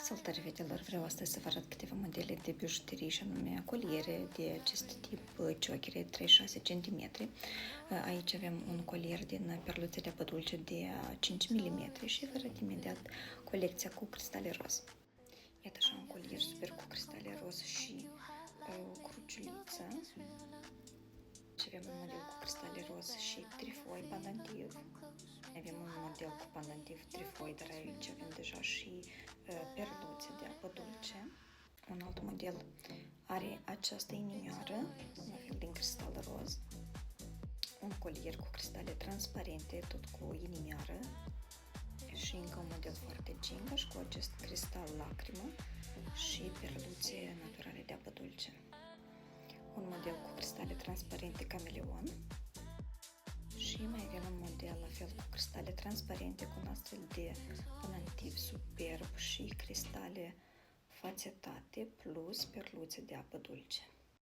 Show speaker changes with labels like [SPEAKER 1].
[SPEAKER 1] Salutare fetelor, vreau astăzi să vă arăt câteva modele de bijuterii și anume coliere de acest tip ciochere 36 cm. Aici avem un colier din perluțe de apă dulce de 5 mm și vă arăt imediat colecția cu cristale roz. Iată așa un colier super cu cristale roz și o cruciuliță. Și avem un model cu cristale roz și trifoi pandantiv. Avem un model cu pandantiv trifoi, dar aici avem deja și perluțe de apă dulce. Un alt model are această inimioară, la fel din cristal roz. Un colier cu cristale transparente, tot cu inimioară. Și încă un model foarte gingaș cu acest cristal lacrimă și perluțe naturale de apă dulce. Un model cu cristale transparente cameleon și mai avem un model la fel cu cristale transparente cu un astfel de pandantiv superb și cristale fațetate plus perluțe de apă dulce.